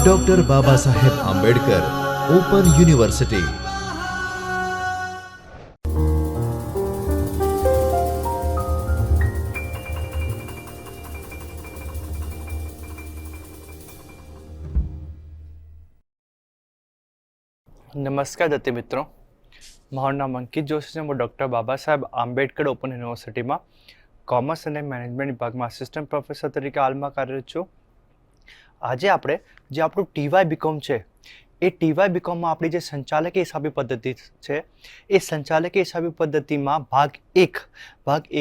Doctor Baba Saheb Ambedkar open university. નમસ્કાર દત્તી મિત્રો, મારું નામ અંકિત જોશી છે. હું ડૉક્ટર બાબા સાહેબ આંબેડકર ઓપન યુનિવર્સિટીમાં કોમર્સ અને મેનેજમેન્ટ વિભાગમાં આસિસ્ટન્ટ પ્રોફેસર તરીકે હાલમાં કાર્યરત છું. આજે આપણે જે આપણું ટીવાય બીકોમ છે એ ટીવાય બીકોમમાં આપણી જે સંચાલકીય હિસાબી પદ્ધતિ છે એ સંચાલકીય હિસાબી પદ્ધતિમાં ભાગ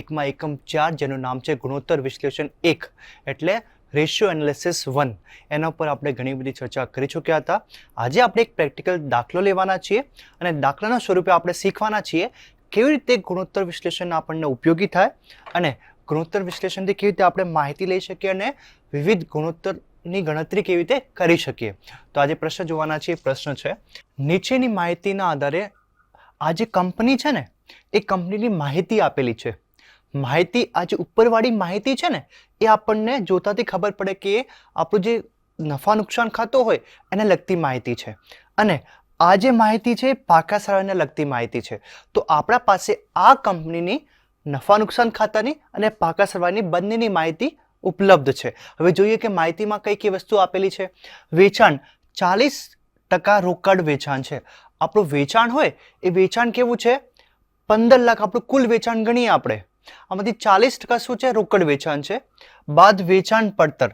એકમાં એકમ 4 જેનું નામ છે ગુણોત્તર વિશ્લેષણ 1 એટલે રેશિયો એનાલિસિસ 1, એના ઉપર આપણે ઘણી બધી ચર્ચા કરી ચૂક્યા હતા. આજે આપણે એક પ્રેક્ટિકલ દાખલો લેવાના છીએ અને દાખલાના સ્વરૂપે આપણે શીખવાના છીએ કેવી રીતે ગુણોત્તર વિશ્લેષણ આપણને ઉપયોગી થાય અને ગુણોત્તર વિશ્લેષણથી કેવી રીતે આપણે માહિતી લઈ શકીએ અને વિવિધ ગુણોત્તરની ગણતરી કેવી રીતે કરી શકીએ. તો આજે પ્રશ્ન જોવાના છીએ. પ્રશ્ન છે, નીચેની માહિતીના આધારે આ જે કંપની છે ને એ કંપનીની માહિતી આપેલી છે. માહિતી આ જે ઉપરવાળી માહિતી છે ને એ આપણને જોતાથી ખબર પડે કે આપણું જે નફા નુકસાન ખાતું હોય એને લગતી માહિતી છે અને આ જે માહિતી છે એ પાકા સરવાળાને લગતી માહિતી છે. તો આપણા પાસે આ કંપનીની નફા નુકસાન ખાતાની અને પાકા સરવાળાની બંનેની માહિતી ઉપલબ્ધ છે. હવે જોઈએ કે માહિતીમાં કઈ કઈ વસ્તુ આપેલી છે. વેચાણ 40% રોકડ વેચાણ છે. આપણું વેચાણ હોય એ વેચાણ કેવું છે? 15 લાખ આપણું કુલ વેચાણ ગણીએ આપણે. આમાંથી 40% શું છે? રોકડ વેચાણ છે. બાદ વેચાણ પડતર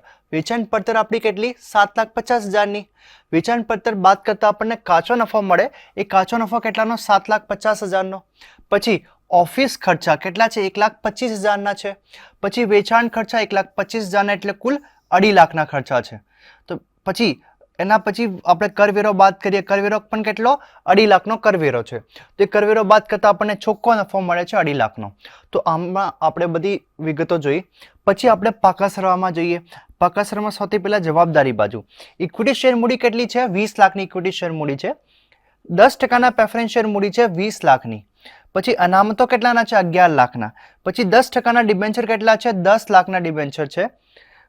આપણી કેટલી? 7,50,000ની. વેચાણ પડતર બાદ કરતા આપણને કાચો નફો મળે. એ કાચો નફો કેટલાનો? 7,50,000નો. પછી ઓફિસ ખર્ચા કેટલા છે? 1,25,000ના છે. પછી વેચાણ ખર્ચા 1,25,000ના એટલે કુલ 2.5 લાખના ખર્ચા છે. તો પછી એના પછી આપણે કરવેરો બાદ કરીએ. કરવેરો પણ કેટલો? 2.5 લાખનો કરવેરો છે. તો એ કરવેરો બાદ કરતા આપણને ચોખ્ખો નફો મળે છે 2.5 લાખનો. તો આમાં આપણે બધી વિગતો જોઈ. પછી આપણે પાકા સરવાળામાં જઈએ. પાકા સરવાળામાં સૌથી પહેલા જવાબદારી બાજુ. ઇક્વિટી શેર મૂડી કેટલી છે? 20 લાખની ઇક્વિટી શેર મૂડી છે. 10%ના પ્રેફરન્સ શેર મૂડી છે 20 લાખની. પછી અનામતો કેટલાના છે? 11 લાખના. પછી 10%ના ડિબેન્ચર કેટલા છે? 10 લાખના ડિબેન્ચર છે.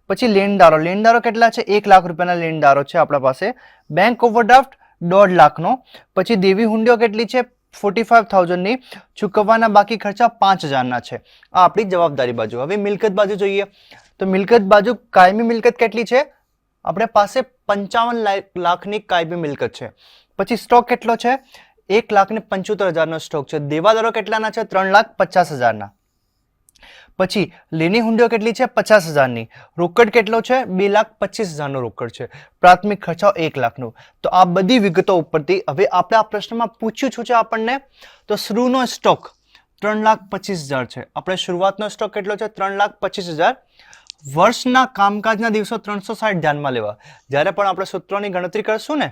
પછી લેણદારો કેટલા છે? 1 લાખ રૂપિયાના લેણદારો છે આપણા પાસે. બેંક ઓવરડ્રાફ્ટ 1.5 લાખનો. પછી દેવી હુંડીઓ કેટલી છે? 45,000ની. ચૂકવવાના બાકી ખર્ચા 5,000ના છે. આ આપણી જવાબદારી બાજુ. હવે મિલકત બાજુ જોઈએ તો મિલકત બાજુ કાયમી મિલકત કેટલી છે? આપણે પાસે 55 લાખની કાયમી મિલકત છે. પછી સ્ટોક કેટલો છે? 1,75,000નો સ્ટોક છે. દેવાદારો કેટલાના છે? 3,50,000ના. પછી લેણી હુંડીઓ કેટલી છે? 50,000ની. રોકડ કેટલો છે? 2,25,000નો રોકડ છે. પ્રાથમિક ખર્ચાઓ 1 લાખનો. તો આ બધી વિગતો ઉપરથી હવે આપણે આ પ્રશ્નમાં પૂછ્યું છે આપણને તો શરૂનો સ્ટોક 3,25,000 છે. આપણે શરૂઆતનો સ્ટોક કેટલો છે? 3,25,000. વર્ષના કામકાજના દિવસો 360 ધ્યાનમાં લેવા. જ્યારે પણ આપણે સૂત્રોની ગણતરી કરશું ને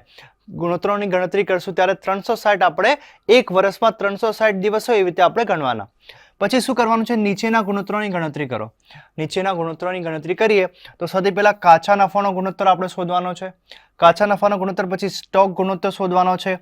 ગુણોત્તરોની ગણતરી કરશું ત્યારે 360 આપણે એક વર્ષમાં 360 દિવસો એવી રીતે આપણે ગણવાના. પછી શું કરવાનું છે? નીચેના ગુણોત્તરોની ગણતરી કરો. નીચેના ગુણોત્તરોની ગણતરી કરીએ તો સૌથી પહેલા કાચા નફાનો ગુણોત્તર આપણે શોધવાનો છે. કાચા નફાનો ગુણોત્તર, પછી સ્ટોક ગુણોત્તર શોધવાનો છે,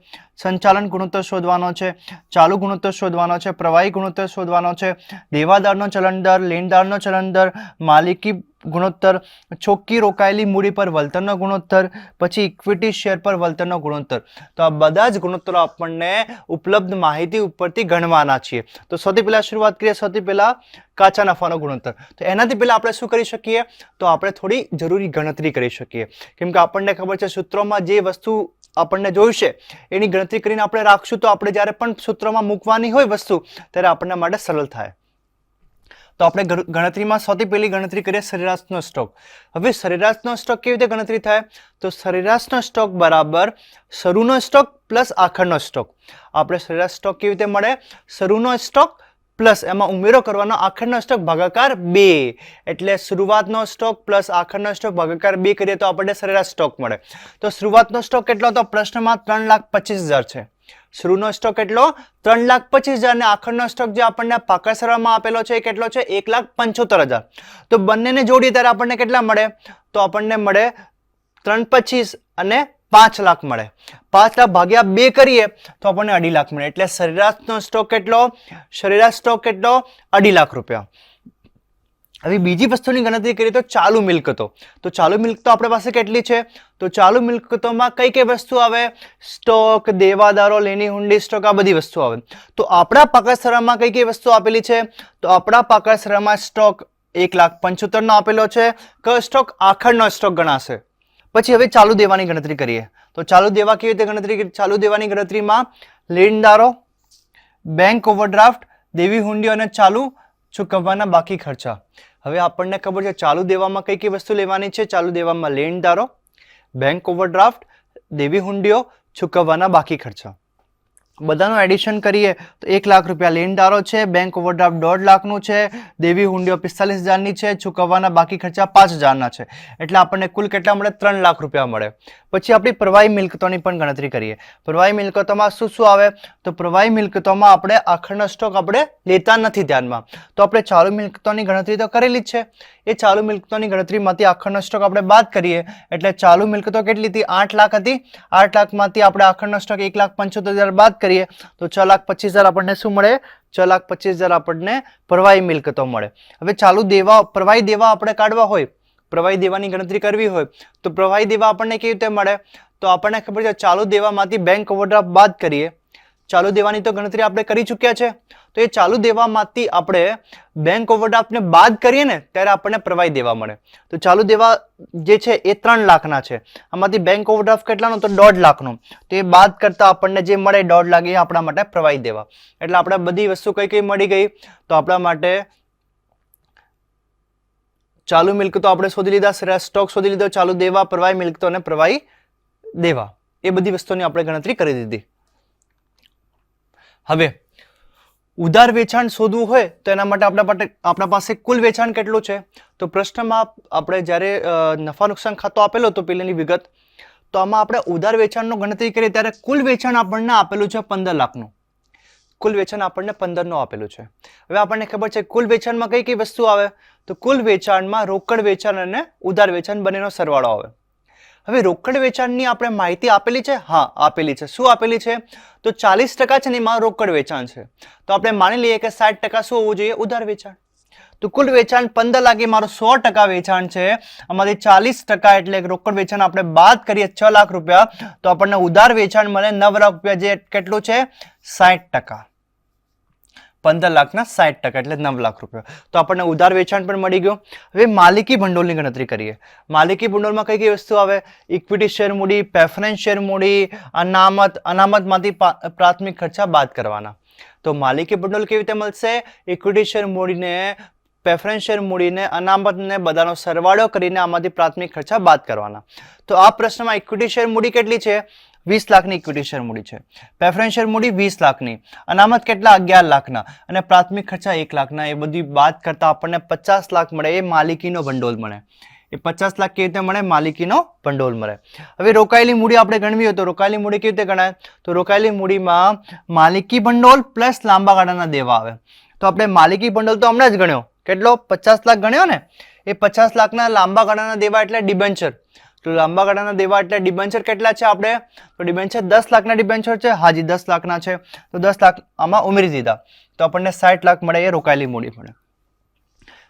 સંચાલન ગુણોત્તર શોધવાનો છે, ચાલુ ગુણોત્તર શોધવાનો છે, પ્રવાહી ગુણોત્તર શોધવાનો છે, દેવાદારનો ચલણ દર, લેણદારનો ચલણ દર, માલિકી ગુણોત્તર, ચોખ્ખી રોકાયેલી મૂડી પર વળતરનો ગુણોત્તર, પછી ઇક્વિટી શેર પર વળતરનો ગુણોત્તર. તો આ બધા જ ગુણોત્તરો આપણને ઉપલબ્ધ માહિતી ઉપરથી ગણવાના છીએ. તો સૌથી પહેલા શરૂઆત કરીએ. સૌથી પહેલા કાચા નફાનો ગુણોત્તર. તો એનાથી પહેલા આપણે શું કરી શકીએ? તો આપણે થોડી જરૂરી ગણતરી કરી શકીએ. કેમ કે આપણને ખબર છે સૂત્રોમાં જે વસ્તુ આપણને જોઈશે એની ગણતરી કરીને આપણે રાખશું તો આપણે જ્યારે પણ સૂત્રોમાં મૂકવાની હોય વસ્તુ ત્યારે આપણને માટે સરળ થાય. તો આપણે ગણતરીમાં સૌથી પહેલી ગણતરી કરીએ સરેરાશનો સ્ટોક. હવે સરેરાશનો સ્ટોક કેવી રીતે ગણતરી થાય? તો સરેરાશનો સ્ટોક બરાબર શરૂનો સ્ટોક પ્લસ આખરનો સ્ટોક. આપણે સરેરાશ સ્ટોક કેવી રીતે મળે? શરૂનો સ્ટોક પ્લસ એમાં ઉમેરો કરવાનો આખરનો સ્ટોક ભાગાકાર 2. એટલે શરૂઆતનો સ્ટોક પ્લસ આખરનો સ્ટોક ભાગાકાર 2 કરીએ તો આપણને સરેરાશ સ્ટોક મળે. તો શરૂઆતનો સ્ટોક કેટલો હતો? પ્રશ્નમાં 3,25,000 છે. શરૂનો સ્ટોક કેટલો? 3,25,000 ને આખરનો સ્ટોક જે આપણને પાકા સરવાળામાં આપેલો છે એ કેટલો છે? 1,75,000. તો બંનેને જોડીએ ત્યારે આપણને કેટલા મળે? તો આપણને મળે 3,25,000 અને 5 લાખ મળે. 5 લાખ ભાગ્યા 2 કરીએ તો આપણને 2.5 લાખ મળે. એટલે સરેરાશનો સ્ટોક કેટલો? સરેરાશ સ્ટોક કેટલો? 2.5 લાખ રૂપિયા. હવે બીજી વસ્તુની ગણતરી કરીએ તો ચાલુ મિલકતો. તો ચાલુ મિલકતો આપણી પાસે કેટલી છે? તો ચાલુ મિલકતોમાં કઈ કઈ વસ્તુ આવે? સ્ટોક, દેવાદારો, લેણી હુંડી, સ્ટોક, આ બધી વસ્તુ આવે. તો આપણા પાકસરામાં કઈ કઈ વસ્તુ આપેલી છે? તો આપણા પાકસરામાં સ્ટોક 1,75,000 નો આપેલો છે. કયો સ્ટોક? આખરનો સ્ટોક ગણાશે. પછી હવે ચાલુ દેવાની ગણતરી કરીએ. તો ચાલુ દેવા કેવી રીતે ગણતરી કરીએ? ચાલુ દેવાની ગણતરીમાં લેણદારો, બેંક ઓવરડ્રાફ્ટ, દેવી હુંડીઓ અને ચાલુ ચૂકવવાના બાકી ખર્ચા. હવે આપણને ખબર છે ચાલુ દેવામાં કઈ કઈ વસ્તુ લેવાની છે? ચાલુ દેવામાં લેણદારો, બેંક ઓવરડ્રાફ્ટ, દેવી હુંડીઓ, ચૂકવવાના બાકી ખર્ચા. બધાનું એડિશન કરીએ તો 1 લાખ રૂપિયા લેણદારો છે, બેંક ઓવરડ્રાફ્ટ 1.5 લાખનું છે, દેવી હુંડીઓ 45,000ની છે, ચૂકવવાના બાકી ખર્ચા 5,000ના છે. એટલે આપણને કુલ કેટલા મળે? 3 લાખ રૂપિયા મળે. પછી આપણી પ્રવાહી મિલકતોની પણ ગણતરી કરીએ. પ્રવાહી મિલકતોમાં શું શું આવે? તો પ્રવાહી મિલકતોમાં આપણે આખરનો સ્ટોક આપણે લેતા નથી ધ્યાનમાં. તો આપણે ચાલુ મિલકતોની ગણતરી તો કરેલી જ છે. એ ચાલુ મિલકતોની ગણતરીમાંથી આખરનો સ્ટોક આપણે બાદ કરીએ એટલે ચાલુ મિલકતો કેટલી હતી? 8 લાખ હતી. 8 લાખમાંથી આપણે આખરનો સ્ટોક 1,75,000 બાદ કરીએ તો 6,25,000 આપણને શું મળે? 6,25,000 આપણને પ્રવાહી મિલકતો મળે. હવે ચાલુ દેવા, પ્રવાહી દેવા આપણે કાઢવા હોય, પ્રવાહી દેવાની ગણતરી કરવી હોય તો પ્રવાહી દેવા આપણને કેવી રીતે મળે? તો આપણને ખબર છે ચાલુ દેવામાંથી બેંક ઓવરડ્રાફ્ટ બાદ કરીએ. ચાલુ દેવાની તો ગણતરી આપણે કરી ચૂક્યા છે. તો એ ચાલુ દેવામાંથી આપણે બેંક ઓવરડ્રાફ્ટને બાદ કરીએ ને ત્યારે આપણને પ્રવાહી દેવા મળે. તો ચાલુ દેવા જે છે એ 3 લાખના છે. આમાંથી બેંક ઓવરડ્રાફ્ટ કેટલાનો? તો 1.5 લાખનો. તો એ બાદ કરતા આપણને જે મળે 1.5 લાખ એ આપણા માટે પ્રવાહી દેવા. એટલે આપણે બધી વસ્તુ કઈ કઈ મળી ગઈ? તો આપણા માટે ચાલુ મિલકતો આપણે શોધી લીધા, સ્ટોક શોધી લીધો, ચાલુ દેવા, પ્રવાહી મિલકતો અને પ્રવાહી દેવા, એ બધી વસ્તુની આપણે ગણતરી કરી દીધી. હવે ઉધાર વેચાણ શોધવું હોય તો એના માટે આપણા પાસે કુલ વેચાણ કેટલું છે? તો પ્રશ્નમાં આપણે જ્યારે નફા નુકસાન ખાતો આપેલો હતો પેલીની વિગત, તો આમાં આપણે ઉધાર વેચાણનો ગણતરી કરીએ ત્યારે કુલ વેચાણ આપણને આપેલું છે 15 લાખનું. કુલ વેચાણ આપણને 15 નું આપેલું છે. હવે આપણને ખબર છે કુલ વેચાણમાં કઈ કઈ વસ્તુ આવે? તો કુલ વેચાણમાં રોકડ વેચાણ અને ઉધાર વેચાણ બંનેનો સરવાળો આવે. હવે રોકડ વેચાણની આપણે માહિતી આપેલી છે? હા, આપેલી છે. શું આપેલી છે? તો 40% છે ને એમાં રોકડ વેચાણ છે. તો આપણે માની લઈએ કે 60% શું હોવું જોઈએ? ઉધાર વેચાણ. તો કુલ વેચાણ 15 લાખ એ મારું 100% વેચાણ છે. આમાંથી 40% એટલે રોકડ વેચાણ આપણે બાદ કરીએ 6 લાખ રૂપિયા તો આપણને ઉધાર વેચાણ મળે 9 લાખ રૂપિયા, જે કેટલું છે? 60%. 15 લાખના 60% એટલે 9 લાખ રૂપિયા. તો આપણને ઉધાર વેચાણ પણ મળી ગયું. હવે માલિકી ભંડોળની ગણતરી કરીએ. માલિકી ભંડોળમાં કઈ કઈ વસ્તુ આવે? ઇક્વિટી શેર મૂડી, પ્રેફરન્સ શેર મૂડી, અનામતમાંથી પ્રાથમિક ખર્ચા બાદ કરવાના. તો માલિકી ભંડોળ કેવી રીતે મળશે? ઇક્વિટી શેર મૂડીને, પ્રેફરન્સ શેર મૂડીને, અનામતને બધાનો સરવાળો કરીને આમાંથી પ્રાથમિક ખર્ચા બાદ કરવાના. તો આ પ્રશ્નમાં ઇક્વિટી શેર મૂડી કેટલી છે? 20 લાખની ઇક્વિટી શેર મૂડી છે. પ્રેફરન્સ શેર મૂડી 20 લાખની, અનામત કેટલા? 11 લાખના અને પ્રાથમિક ખર્ચા 1 લાખના. એ બધી બાદ કરતા આપણને 50 લાખ મળે. એ માલિકીનો ભંડોળ મળે. એ 50 લાખ કેવી રીતે મળે? માલિકીનો ભંડોળ મળે. હવે રોકાયેલી મૂડી આપણે ગણવી હોય તો રોકાયેલી મૂડી કેવી રીતે ગણાય? તો રોકાયેલી મૂડીમાં માલિકી ભંડોળ પ્લસ લાંબા ગાળાના દેવા આવે. તો આપણે માલિકી ભંડોળ તો હમણાં જ ગણ્યો, કેટલો? 50 લાખ ગણ્યો ને. એ 50 લાખના લાંબા ગાળાના દેવા એટલે ડિબેન્ચર. તો લાંબા ગાળાના દેવા એટલે ડિબેન્ચર કેટલા છે આપણે? તો ડિબેન્ચર 10 લાખના ડિબેન્ચર છે. હાજી 10 લાખના છે. તો 10 લાખ આમાં ઉમેરી દીધા તો આપણને 60 લાખ મળે. એ રોકાયેલી મૂડી મળે.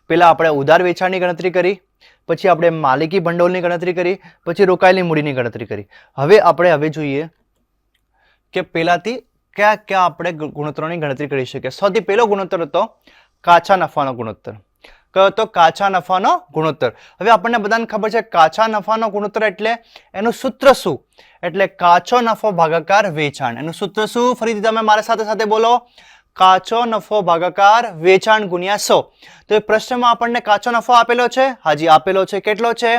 પેલા આપણે ઉધાર વેચાણની ગણતરી કરી, પછી આપણે માલિકી ભંડોળની ગણતરી કરી, પછી રોકાયેલી મૂડીની ગણતરી કરી. હવે જોઈએ કે પેલાથી કયા કયા આપણે ગુણોત્તરોની ગણતરી કરી શકીએ. સૌથી પહેલો ગુણોત્તર હતો કાચા નફાનો ગુણોત્તર. કયો તો? કાચા નફાનો ગુણોત્તર. હવે આપણને બધાને ખબર છે કાચા નફાનો ગુણોત્તર એટલે એનું સૂત્ર શું? એટલે કાચો નફો ભાગાકાર વેચાણ. એનું સૂત્ર શું? ફરીથી તમે મારા સાથે સાથે બોલો. કાચો નફો ભાગાકાર વેચાણ ગુણ્યા 100. તો એ પ્રશ્નમાં આપણને કાચો નફો આપેલો છે. હાજી આપેલો છે. કેટલો છે?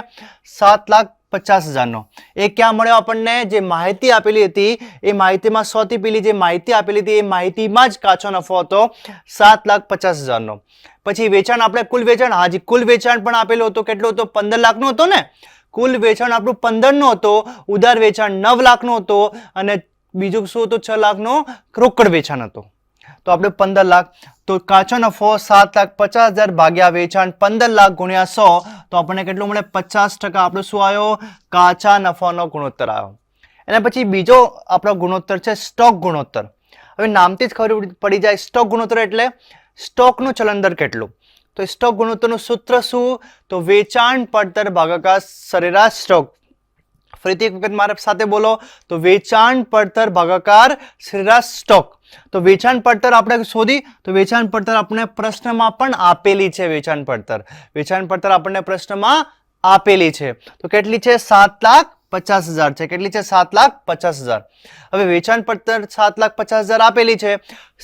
7,50,000નો. એ ક્યાં મળ્યો આપણને? જે માહિતી આપેલી હતી એ માહિતીમાં 100 થી પેલી જે માહિતી આપેલી હતી એ માહિતીમાં જ કાચો નફો હતો 7,50,000નો. પછી વેચાણ આપણે કુલ વેચાણ, હાજી કુલ વેચાણ પણ આપેલું હતું. કેટલું હતું? 15 લાખનું હતું ને. કુલ વેચાણ આપણું 15 નું હતું. ઉધાર વેચાણ 9 લાખનું હતું અને બીજું શું હતું? 6 લાખનું રોકડ વેચાણ હતું. તો આપણે 15 લાખ, તો કાચો નફો 7,50,000 ભાગ્યા વેચાણ 15 લાખ ગુણ્યા 100 તો આપણને કેટલું મળે? 50%. આપણો શું આવ્યો? કાચા નફાનો ગુણોત્તર આવ્યો. એના પછી બીજો આપણો ગુણોત્તર છે સ્ટોક ગુણોત્તર. હવે નામથી જ ખબર પડી જાય સ્ટોક ગુણોત્તર એટલે સ્ટોકનું ચલન દર કેટલું. તો સ્ટોક ગુણોત્તરનું સૂત્ર શું? તો વેચાણ પડતર ભાગાકાર સરેરાશ સ્ટોક. ફરીથી એક વખત મારા સાથે બોલો, તો વેચાણ પડતર ભાગાકાર સરેરાશ સ્ટોક. તો વેચાણ પડતર આપણે શોધી, તો વેચાણ પડતર આપણે પ્રશ્નમાં પણ આપેલી છે. વેચાણ પડતર આપણને પ્રશ્નમાં આપેલી છે. તો કેટલી છે? 7,50,000 છે. કેટલી છે? 7,50,000. હવે વેચાણ પડતર 7,50,000 આપેલી છે.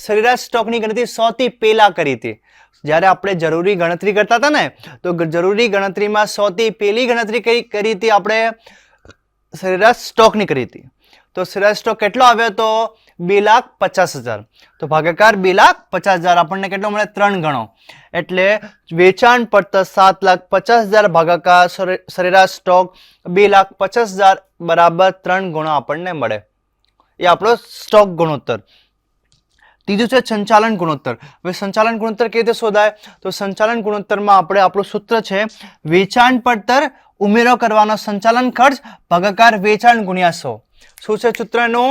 સરેરાશ સ્ટોકની ગણતરી 100 થી પહેલા કરી હતી. જ્યારે આપણે જરૂરી ગણતરી કરતા હતા ને, તો જરૂરી ગણતરીમાં 100 થી પહેલી ગણતરી કરી હતી આપણે, સરેરાશ સ્ટોકની કરી હતી. તો સરેરાશ સ્ટોક કેટલો આવ્યો હતો? 2,50,000. તો ભાગાકાર 2,50,000 આપણને કેટલો મળે? 3 ગણો. એટલે વેચાણ પડતર 7,50,000 ભાગાકાર સરેરાશ સ્ટોક 2,50,000 બરાબર 3 ગણો આપણને મળે. એ આપણો સ્ટોક ગુણોત્તર. ત્રીજું છે સંચાલન ગુણોત્તર. હવે સંચાલન ગુણોત્તર કેવી રીતે શોધાય? તો સંચાલન ગુણોત્તરમાં આપણે આપણું સૂત્ર છે વેચાણ પડતર ઉમેરો કરવાનો સંચાલન ખર્ચ ભાગાકાર વેચાણ ગુણ્યા 100. શું છે સૂત્રનું?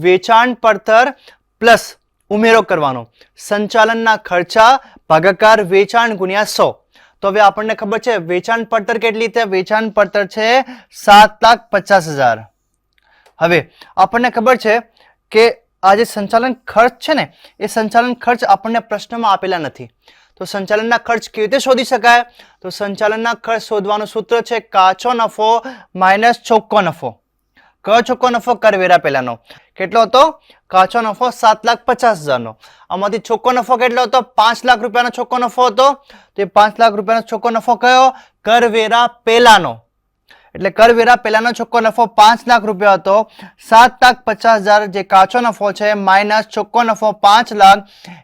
વેચાણ પડતર પ્લસ ઉમેરો કરવાનો સંચાલનના ખર્ચા ભાગાકાર વેચાણ ગુણ્યા 100. તો હવે આપણને ખબર છે વેચાણ પડતર કેટલી છે? વેચાણ પડતર છે 7,50,000. હવે આપણને ખબર છે કે આ જે સંચાલન ખર્ચ છે ને, એ સંચાલન ખર્ચ આપણને પ્રશ્નમાં આપેલા નથી. તો સંચાલનના ખર્ચ કેવી રીતે શોધી શકાય? તો સંચાલનના ખર્ચ શોધવાનું સૂત્ર છે કાચો નફો માઇનસ ચોખ્ખો નફો. કયો ચોખ્ખો નફો? કરવેરા પહેલાનો. કેટલો હતો? કાચો નફો 7,50,000 નો. આમાંથી ચોખ્ખો નફો કેટલો હતો? 5 લાખ રૂપિયાનો ચોખ્ખો નફો હતો. તો એ 5 લાખ રૂપિયાનો ચોખ્ખો નફો કયો? કરવેરા પહેલાનો. એટલે કરવેરા પહેલાનો ચોખ્ખો નફો 5 લાખ રૂપિયા હતો. 7,50,000 જે કાચો નફો છે માઇનસ ચોખ્ખો નફો 5 લાખ,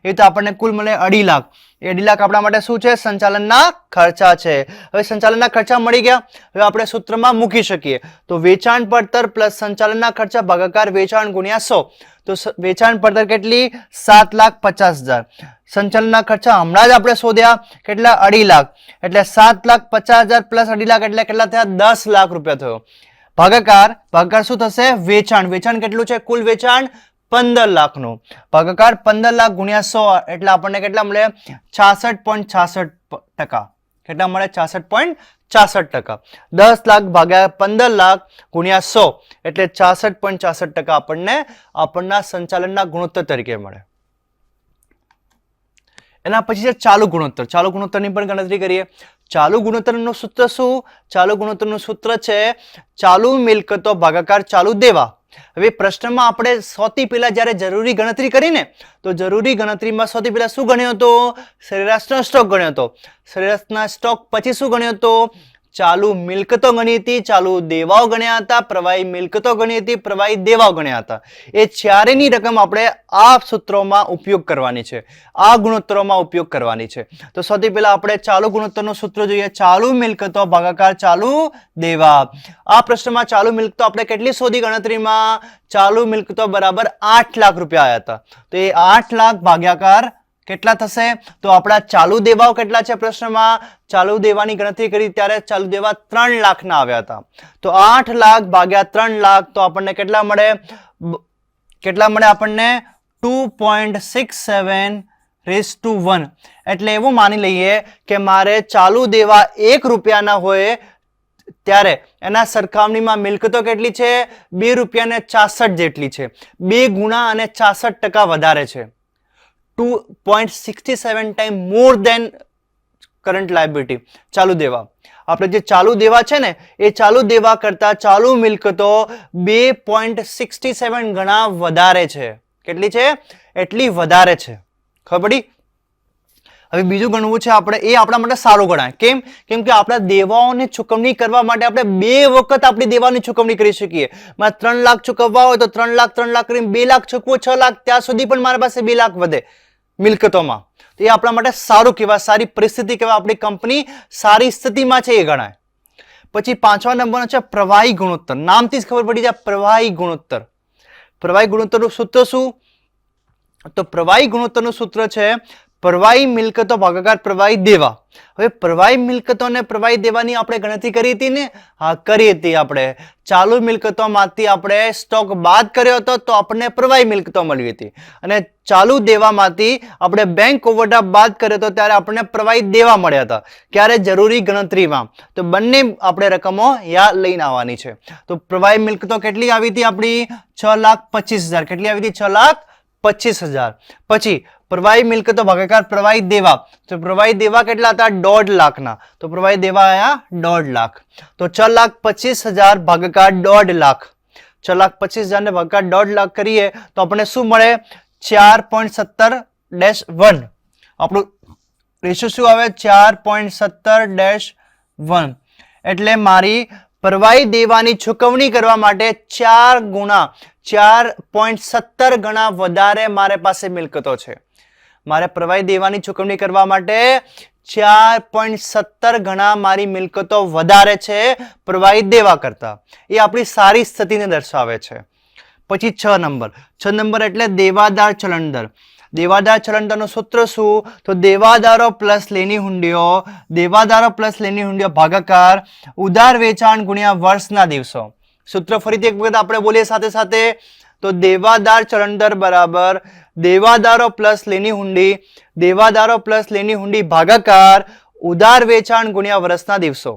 એ તો આપણને કુલ મળે 2.5 લાખ. એ 2.5 લાખ આપણા માટે શું છે? સંચાલનના ખર્ચા છે. હવે સંચાલનના ખર્ચા મળી ગયા. હવે આપણે સૂત્રમાં મૂકી શકીએ. તો વેચાણ પડતર પ્લસ સંચાલનના ખર્ચા ભાગાકાર વેચાણ ગુણ્યા 100. તો વેચાણ પડતર કેટલી? 7,50,000. સંચાલનના ખર્ચા હમણાં જ આપણે શોધ્યા કેટલા? 2.5 લાખ. એટલે 7,50,000 પ્લસ 2.5 લાખ એટલે કેટલા થયા? 10 લાખ રૂપિયા થયો. ભાગાકાર શું થશે? વેચાણ કેટલું છે? કુલ વેચાણ 15 લાખનું. ભાગાકાર 15 લાખ ગુણ્યા 100 એટલે આપણને કેટલા મળે? 66.66%. કેટલા મળે? 66.66%. 10 લાખ ભાગ્યા 15 લાખ ગુણ્યા 100 એટલે 66.66% આપણના સંચાલનના ગુણોત્તર તરીકે મળે. એના પછી છે ચાલુ ગુણોત્તર. ચાલુ ગુણોત્તરની પણ ગણતરી કરીએ. ચાલુ ગુણોત્તરનું સૂત્ર શું? ચાલુ ગુણોત્તરનું સૂત્ર છે ચાલુ મિલકતો ભાગાકાર ચાલુ દેવા. હવે પ્રશ્નમાં આપણે 100 થી પહેલા જ્યારે જરૂરી ગણતરી કરીને, તો જરૂરી ગણતરીમાં 100 થી પહેલા શું ગણ્યો હતો? સરેરાશનો સ્ટોક ગણ્યો હતો. સરેરાશના સ્ટોક પછી શું ગણ્યો હતો? ચાલુ મિલકતો ગણી હતી, ચાલુ દેવાઓ ગણ્યા હતા, પ્રવાહી મિલકતો ગણી હતી, પ્રવાહી દેવાઓ ગણ્યા હતા. એ ચારેની રકમ આપણે આ સૂત્રોમાં ઉપયોગ કરવાની છે, આ ગુણોત્તરોમાં ઉપયોગ કરવાની છે. તો સૌથી પહેલા આપણે ચાલુ ગુણોત્તરનું સૂત્ર જોઈએ. ચાલુ મિલકતો ભાગાકાર ચાલુ દેવા. આ પ્રશ્નમાં ચાલુ મિલકતો આપણે કેટલી શોધી ગણતરીમાં? ચાલુ મિલકતો બરાબર 8 લાખ રૂપિયા આવ્યા હતા. તો એ 8 લાખ ભાગાકાર કેટલા થશે? તો આપણા ચાલુ દેવાઓ કેટલા છે પ્રશ્નમાં? ચાલુ દેવાની ગણતરી કરી ત્યારે ચાલુ દેવા 3 લાખના આવ્યા હતા. તો 8 લાખ ભાગ્યા 3 લાખ તો આપણને કેટલા મળે? આપણને 2.67:1. એટલે એવું માની લઈએ કે મારે ચાલુ દેવા 1 રૂપિયાના હોય ત્યારે એના સરખામણીમાં મિલકતો કેટલી છે? 2 રૂપિયાને 66 જેટલી છે. 2 ગુણા અને 66% વધારે છે. 2.67 times more than current liability. ચાલુ દેવા. આપણે જે ચાલુ દેવા છે ને, એ ચાલુ દેવા કરતા ચાલુ મિલકતો 2.67 ગણા વધારે છે. કેટલી છે? એટલી વધારે છે. ખબર પડી? હવે બીજું ગણવું છે આપણે, એ આપણા માટે સારું ગણાય. કેમ? કેમ કે આપણા દેવાઓની ચૂકવણી કરવા માટે આપણે 2 વખત આપણી દેવાની ચૂકવણી કરી શકીએ. મારે 3 લાખ ચૂકવવા હોય તો 3 લાખ કરીને 2 લાખ ચૂકવું, 6 લાખ, ત્યાં સુધી પણ મારી પાસે 2 લાખ વધે મિલકતોમાં. તો એ આપણા માટે સારું કહેવાય, સારી પરિસ્થિતિ કહેવાય, આપણી કંપની સારી સ્થિતિમાં છે એ ગણાય. પછી 5મા નંબરનો છે પ્રવાહી ગુણોત્તર. નામથી જ ખબર પડી જાય પ્રવાહી ગુણોત્તર. પ્રવાહી ગુણોત્તરનું સૂત્ર શું? તો પ્રવાહી ગુણોત્તરનું સૂત્ર છે પ્રવાહી મિલકતો ભાગાકાર પ્રવાહી દેવા. હવે પ્રવાહી મિલકતો અને પ્રવાહી દેવાની આપણે ગણતરી કરી હતી ને? હા, કરી હતી આપણે. ચાલુ મિલકતોમાંથી આપણે સ્ટોક બાદ કર્યો હતો તો આપણને પ્રવાહી મિલકતો મળી હતી, અને ચાલુ દેવામાંથી આપણે બેંક ઓવરડ્રાફ્ટ બાદ કર્યો હતો ત્યારે આપણને પ્રવાહી દેવા મળ્યા હતા. ક્યારે? જરૂરી ગણતરીમાં. તો બંને આપણે રકમો યાદ લઈને આવવાની છે. તો પ્રવાહી મિલકતો કેટલી આવી હતી આપણી? 6,25,000. કેટલી આવી હતી? 6,25,000. પછી પ્રવાહી મિલકતો ભાગાકાર પ્રવાહી દેવા. તો પ્રવાહી દેવા કેટલા હતા? 1.5 લાખના. તો પ્રવાહી દેવા આયા 1.5 લાખ. તો 6,25,000 ભાગાકાર 1.5 લાખ. 6,25,000 ને ભાગાકાર 1.5 લાખ કરીએ તો આપણને શું મળે? 4.17-1. આપણું રેશિયો શું આવે? 4.17-1. એટલે મારી પ્રવાહી દેવાની ચૂકવણી કરવા માટે 4 ગુણા 4.17 ગણા વધારે મારે પાસે મિલકતો છે. મારે પ્રવાહી દેવાની ચૂકવણી કરવા માટે 4.17 ગણા મારી મિલકતો વધારે છે પ્રવાહી દેવા કરતા. એ આપણી સારી સ્થિતિને દર્શાવે છે. પછી 6 નંબર. 6 નંબર એટલે દેવાદાર ચલણ દર. દેવાદાર ચલણ દરનું સૂત્ર શું? તો દેવાદારો પ્લસ લેની હુંડીઓ, દેવાદારો પ્લસ લેની હુંડીઓ ભાગાકાર ઉધાર વેચાણ ગુણ્યા વર્ષના દિવસો. સૂત્ર ફરીથી એક વખત આપણે બોલીએ સાથે સાથે. તો દેવાદાર ચલણ દર બરાબર દેવાદારો પ્લસ લેની હુંડી, દેવાદારો પ્લસ લેની હુંડી ભાગાકાર ઉધાર વેચાણ ગુણ્યા વર્ષના દિવસો.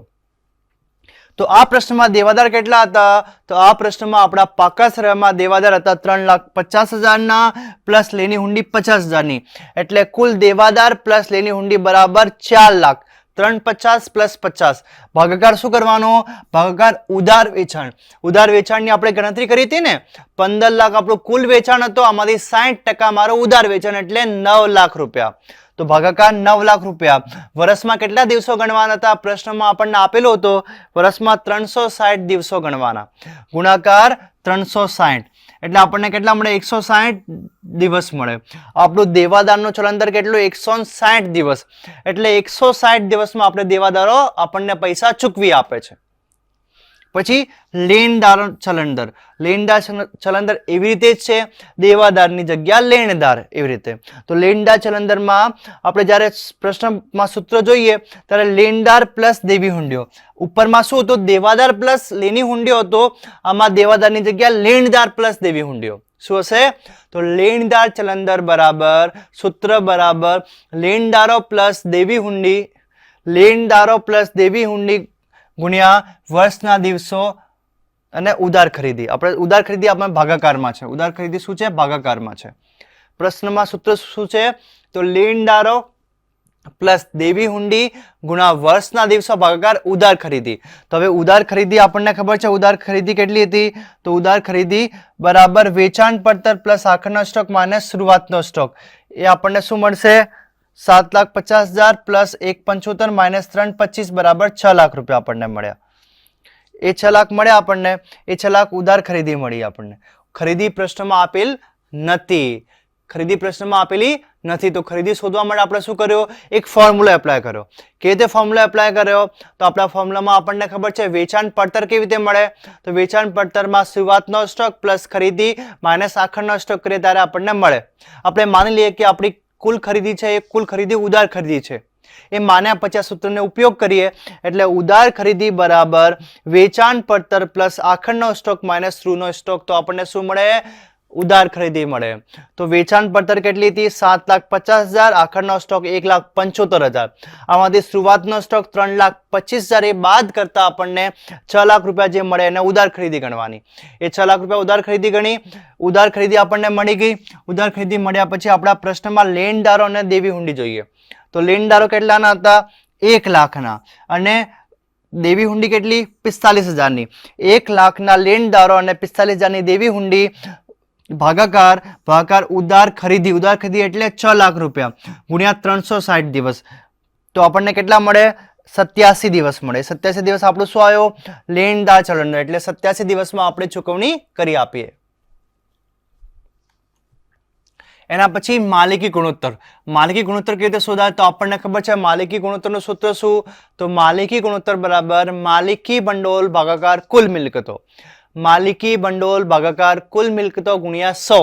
તો આ પ્રશ્નમાં દેવાદાર કેટલા હતા? તો આ પ્રશ્નમાં આપણા પાકા સરવાળામાં દેવાદાર હતા 3,50,000 પ્લસ લેની હુંડી 50,000. એટલે કુલ દેવાદાર પ્લસ લેની હુંડી બરાબર 4 લાખ. 350 પ્લસ 50 ભાગાકાર શું કરવાનો? ભાગાકાર ઉધાર વેચાણ. ઉધાર વેચાણની આપણે ગણતરી કરી હતી ને? 15 લાખ આપણું કુલ વેચાણ હતો, આમાંથી 60% મારું ઉધાર વેચાણ એટલે 9 લાખ રૂપિયા. તો ભાગાકાર 9 લાખ રૂપિયા. વર્ષમાં કેટલા દિવસો ગણવાના હતા? પ્રશ્નમાં આપણને આપેલો હતો વર્ષમાં 360 દિવસો ગણવાના. ગુણાકાર 360 એટલે આપણને કેટલા મળે? 160 દિવસ મળે. આપણું દેવાદારનો ચલણ દર કેટલો? 160 દિવસ. એટલે 160 દિવસમાં આપણે દેવાદારો આપણને પૈસા ચૂકવી આપે છે. પછી લેણદાર ચલણ દર. લેણદાર ચલણ દર એવી રીતે જ છે, દેવાદારની જગ્યા લેણદાર એવી રીતે. તો લેણદાર ચલણ દરમાં આપણે જ્યારે પ્રશ્નમાં સૂત્ર જોઈએ ત્યારે લેણદાર પ્લસ દેવી હુંડીઓ. ઉપરમાં શું હતું? દેવાદાર પ્લસ લેની હુંડીઓ હતો. આમાં દેવાદારની જગ્યા લેણદાર પ્લસ દેવી હુંડીઓ. શું હશે? તો લેણદાર ચલણ દર બરાબર સૂત્ર બરાબર લેણદારો પ્લસ દેવી હુંડી, લેણદારો પ્લસ દેવી હુંડી ગુણ્યા વર્ષના દિવસો અને ઉધાર ખરીદી. આપણે ઉધાર ખરીદી આપણે ભાગાકારમાં છે. ઉધાર ખરીદી શું છે? ભાગાકારમાં છે. પ્રશ્નમાં સૂત્ર શું છે? તો લેણદારો પ્લસ દેવી હુંડી ગુણ્યા વર્ષના દિવસો ભાગાકાર ઉધાર ખરીદી. તો હવે ઉધાર ખરીદી આપણને ખબર છે. ઉધાર ખરીદી કેટલી હતી? તો ઉધાર ખરીદી બરાબર વેચાણ પડતર પ્લસ આખરનો સ્ટોક માઇનસ શરૂઆતનો સ્ટોક. એ આપણને શું મળશે? 7,50,000 પ્લસ 1,75 માઇનસ 3,25 બરાબર 6 લાખ રૂપિયા આપણને મળ્યા. એ 6 લાખ મળ્યા આપણને. એ 6 લાખ ઉધાર ખરીદી મળી આપણને. ખરીદી પ્રશ્નમાં આપેલ નથી. ખરીદી પ્રશ્નમાં આપેલી નથી. તો ખરીદી શોધવા માટે આપણે શું કર્યો? એક ફોર્મ્યુલા એપ્લાય કર્યો. કેવી રીતે ફોર્મ્યુલા એપ્લાય કર્યો? તો આપણા ફોર્મ્યુલામાં આપણને ખબર છે વેચાણ પડતર કેવી રીતે મળે? તો વેચાણ પડતરમાં શરૂઆતનો સ્ટોક પ્લસ ખરીદી માઇનસ આખરનો સ્ટોક કરીએ ત્યારે આપણને મળે. આપણે માની લઈએ કે આપણી કુલ ખરીદી છે એ કુલ ખરીદી ઉધાર ખરીદી છે. એ માન્યા પછી આ સૂત્રને ઉપયોગ કરીએ એટલે ઉધાર ખરીદી બરાબર વેચાણ પડતર પ્લસ આખરનો સ્ટોક માઇનસ શરૂનો સ્ટોક. તો આપણને શું મળે? ઉધાર ખરીદી મળે. તો વેચાણ પડતર કેટલી હતી? 7,50,000. આખરનો સ્ટોક 1,75,000. આમાંથી શરૂઆતનો સ્ટોક 3,25,000. એ બાદ કરતા આપણને 6 લાખ રૂપિયા જે મળે એને ઉધાર ખરીદી ગણવાની. એ 6 લાખ રૂપિયા ઉધાર ખરીદી ગણી. ઉધાર ખરીદી આપણને મળી ગઈ. ઉધાર ખરીદી મળ્યા પછી આપણા પ્રશ્નમાં લેણદારો અને દેવી હુંડી જોઈએ. તો લેણદારો કેટલાના હતા? 1 લાખના. અને દેવી હુંડી કેટલી? 45,000ની. 1 લાખના લેણદારો અને 45,000ની દેવી હુંડી ભાગાકાર ઉધાર ખરીદી. ઉધાર ખરીદી એટલે 6 લાખ રૂપિયા ગુણ્યા 360 દિવસ. તો આપણને કેટલા મળે? 87 દિવસ મળે. 87 દિવસ આપણું શું આવ્યો? લેણદાર ચલણ દર. એટલે 87 દિવસમાં આપણે ચૂકવણી કરી આપીએ. એના પછી માલિકી ગુણોત્તર. માલિકી ગુણોત્તર કેવી રીતે શોધાય? તો આપણને ખબર છે માલિકી ગુણોત્તરનું સૂત્ર શું? તો માલિકી ગુણોત્તર બરાબર માલિકી ભંડોળ ભાગાકાર કુલ મિલકતો. માલિકી ભંડોળ ભાગાકાર કુલ મિલકતો ગુણ્યા 100.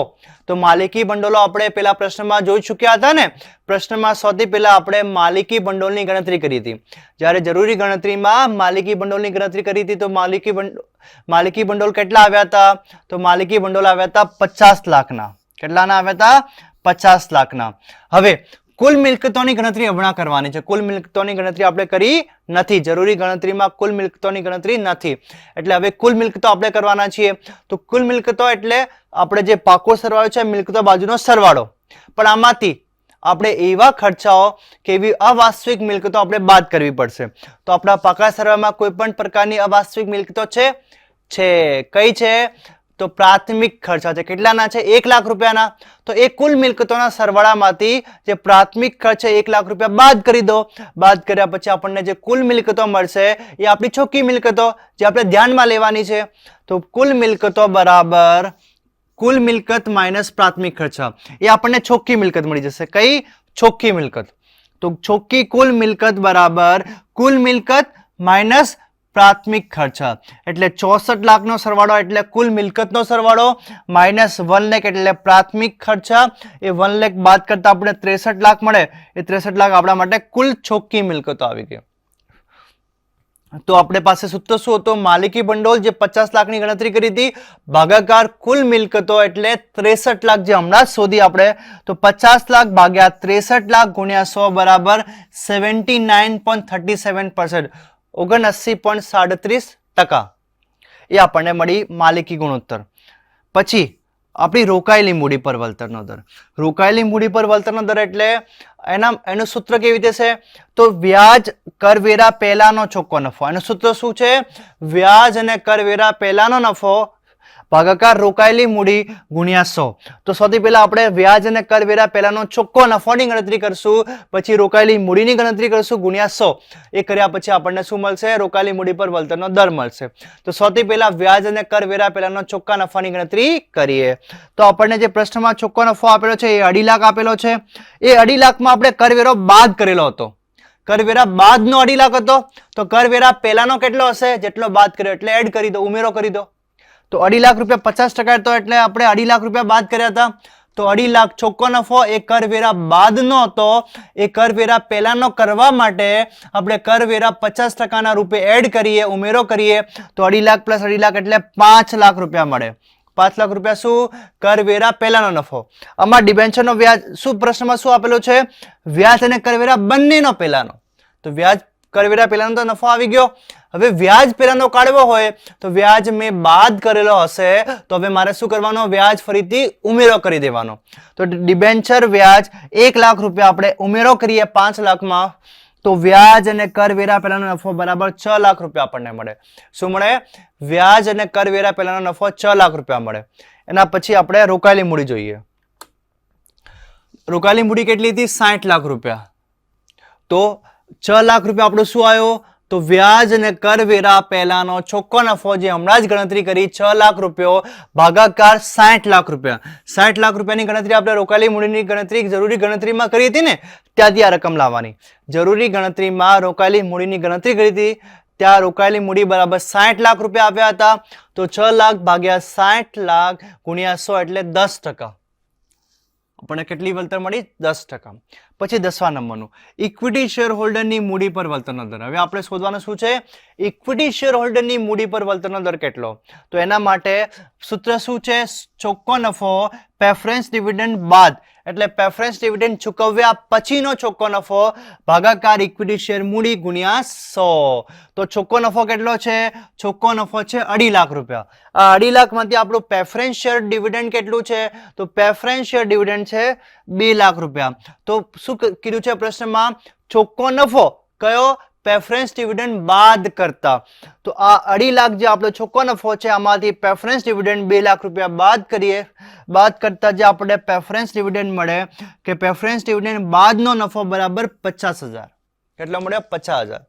તો માલિકી ભંડોળો આપણે પેલા પ્રશ્નમાં જોઈ ચૂક્યા હતા ને. પ્રશ્નમાં સૌથી પહેલા આપણે માલિકી ભંડોળની ગણતરી કરી હતી. જ્યારે જરૂરી ગણતરીમાં માલિકી ભંડોળની ગણતરી કરી હતી તો માલિકી ભંડોળ કેટલા આવ્યા હતા? તો માલિકી ભંડોળ આવ્યા હતા 50 લાખના. કેટલાના આવ્યા હતા? 50 લાખના. હવે કુલ મિલકતોની ગણતરી હમણાં કરવાની છે. કુલ મિલકતોની ગણતરી આપણે કરી નથી. જરૂરી ગણતરીમાં કુલ મિલકતોની ગણતરી નથી. એટલે હવે કુલ મિલકતો આપણે કરવાના છીએ. તો કુલ મિલકતો એટલે આપણે જે પાકો સરવાળો છે મિલકતો બાજુનો સરવાળો. પણ આમાંથી આપણે એવા ખર્ચાઓ કે એવી અવાસ્તવિક મિલકતો આપણે બાદ કરવી પડશે. તો આપણા પાકા સરવાળામાં કોઈ પણ પ્રકારની અવાસ્તવિક મિલકતો છે? કઈ છે? તો પ્રાથમિક ખર્ચા છે. કેટલાના છે? 1 લાખ રૂપિયાના. તો એ કુલ મિલકતોના સરવાળામાંથી જે પ્રાથમિક ખર્ચ છે 1 લાખ રૂપિયા બાદ કરી દો. બાદ કર્યા પછી આપણને જે કુલ મિલકતો મળશે એ આપણી ચોખ્ખી મિલકતો જે આપણે ધ્યાનમાં લેવાની છે. તો કુલ મિલકતો બરાબર કુલ મિલકત માઇનસ પ્રાથમિક ખર્ચા. એ આપણને ચોખ્ખી મિલકત મળી જશે. કઈ? ચોખ્ખી મિલકત. તો ચોખ્ખી કુલ મિલકત બરાબર કુલ મિલકત માઇનસ પ્રાથમિક ખર્ચા. એટલે 64 લાખનો સરવાળો એટલે કુલ મિલકતનો સરવાળો માઇનસ 1 લાખ એટલે પ્રાથમિક ખર્ચા. એ 1 લાખ બાદ કરતા આપણે 63 લાખ મળે. એ 63 લાખ આપણા માટે કુલ ચોખ્ખી મિલકતો આવી ગઈ. તો આપણે પાસે સૂત્ર શું હતું? માલિકી ભંડોળ જે 50 લાખની ગણતરી કરી હતી ભાગાકાર કુલ મિલકતો એટલે 63 લાખ જે હમણાં જ શોધી આપણે. તો 50 લાખ ભાગ્યા 63 લાખ ગુણ્યા 100 બરાબર 79.37%. 79.37%. એ આપણને મળી માલિકી ગુણોત્તર. પછી આપણી રોકાયેલી મૂડી પર વળતરનો દર. રોકાયેલી મૂડી પર વળતરનો દર એટલે એનું સૂત્ર કેવી રીતે છે? તો વ્યાજ કરવેરા પહેલાનો ચોખ્ખો નફો. એનું સૂત્ર શું છે? વ્યાજ અને કરવેરા પહેલાનો નફો ભાગાકાર રોકાયેલી મૂડી ગુણ્યા 100. તો સૌથી પહેલા આપણે વ્યાજ અને કરવેરા પહેલાનો ચોખ્ખો નફોની ગણતરી કરશું. પછી રોકાયેલી મૂડીની ગણતરી કરશું ગુણ્યા 100. એ કર્યા પછી આપણને શું મળશે? રોકાયેલી મૂડી પર વળતરનો દર મળશે. તો સૌથી પહેલા વ્યાજ અને કરવેરા પહેલાનો ચોખ્ખા નફાની ગણતરી કરીએ. તો આપણને જે પ્રશ્નમાં ચોખ્ખો નફો આપેલો છે એ 2.5 લાખ આપેલો છે. એ 2.5 લાખમાં આપણે કરવેરો બાદ કરેલો હતો. કરવેરા બાદનો 2.5 લાખ હતો. તો કરવેરા પહેલાનો કેટલો હશે? જેટલો બાદ કર્યો એટલે એડ કરી દો, ઉમેરો કરી દો. તો 2.5 લાખ રૂપિયા 50% હતો એટલે આપણે 2.5 લાખ રૂપિયા બાદ કર્યા હતા. તો 2.5 લાખ ચોખ્ખો નફો એ કરવેરા બાદનો હતો. એ કરવેરા પહેલાનો કરવા માટે આપણે કરવેરા 50% રૂપે એડ કરીએ, ઉમેરો કરીએ. તો 2.5 લાખ પ્લસ 2.5 લાખ એટલે 5 લાખ રૂપિયા મળે. 5 લાખ રૂપિયા શું? કરવેરા પહેલાનો નફો. આમાં ડિબેન્ચરનો વ્યાજ શું પ્રશ્નમાં શું આપેલો છે? વ્યાજ અને કરવેરા બંનેનો પહેલાનો. તો વ્યાજ કરવેરા પહેલાનો તો નફો આવી ગયો. હવે વ્યાજ પહેલાનો કાઢવો હોય તો વ્યાજ મેં બાદ કરેલો હશે. તો હવે મારે શું કરવાનો? વ્યાજ ફરીથી ઉમેરો કરી દેવાનો. તો ડિબેન્ચર વ્યાજ 1 લાખ રૂપિયા આપણે ઉમેરો કરીએ 5 લાખમાં. તો વ્યાજ અને કરવેરા પહેલાનો નફો બરાબર 6 લાખ રૂપિયા આપણને મળે. શું મળે? વ્યાજ અને કરવેરા પહેલાનો નફો 6 લાખ રૂપિયા મળે. એના પછી આપણે રોકાયેલી મૂડી જોઈએ. રોકાયેલી મૂડી કેટલી હતી? 60 લાખ રૂપિયા. તો 6 લાખ રૂપિયા આપણો શું આવ્યો? તો વ્યાજ અને કરવેરા પહેલાનો ચોખ્ખો નફો જે હમણાં જ ગણતરી કરી 6 લાખ રૂપિયો ભાગાકાર 60 લાખ રૂપિયા. 60 લાખ રૂપિયાની ગણતરી આપણે રોકાયેલી મૂડીની ગણતરી જરૂરી ગણતરીમાં કરી હતી ને, ત્યાંથી આ રકમ લાવવાની. જરૂરી ગણતરીમાં રોકાયેલી મૂડીની ગણતરી કરી હતી ત્યાં રોકાયેલી મૂડી બરાબર 60 લાખ રૂપિયા આવ્યા હતા. તો 6 લાખ ભાગ્યા 60 લાખ ગુણ્યા 100 એટલે 10%. આપણને કેટલી વળતર મળી? 10%. પછી 10મા નંબરનું ઇક્વિટી શેર હોલ્ડરની મૂડી પર વળતરનો દર. હવે આપણે શોધવાનું શું છે? ઇક્વિટી શેર હોલ્ડરની મૂડી પર વળતરનો દર કેટલો? તો એના માટે સૂત્ર શું છે? ચોખ્ખો નફો પ્રેફરન્સ ડિવિડન્ડ બાદ એટલે પ્રેફરન્સ ડિવિડન્ડ ચૂકવ્યા પછીનો ચોખ્ખો નફો ભાગાકાર ઇક્વિટી શેર મૂડી ગુણ્યા 100. તો ચોખ્ખો નફો કેટલો છે? ચોખ્ખો નફો છે 2.5 લાખ રૂપિયા. આ 2.5 લાખમાંથી આપણું પ્રેફરન્સ શેર ડિવિડન્ડ કેટલું છે? તો પ્રેફરન્સ શેર ડિવિડન્ડ છે 2 લાખ રૂપિયા. તો શું કીધું છે પ્રશ્નમાં? ચોખ્ખો નફો કયો? પ્રેફરન્સ ડિવિડન્ડ બાદ કરતા. તો આ 2.5 લાખ જે આપણો ચોખ્ખો નફો છે આમાંથી પ્રેફરન્સ ડિવિડન્ડ 2 લાખ રૂપિયા બાદ કરીએ. બાદ કરતા જે આપણે પ્રેફરન્સ ડિવિડન્ડ મળે કે પ્રેફરન્સ ડિવિડન્ડ બાદનો નફો બરાબર 50,000. કેટલો મળ્યો? 50,000.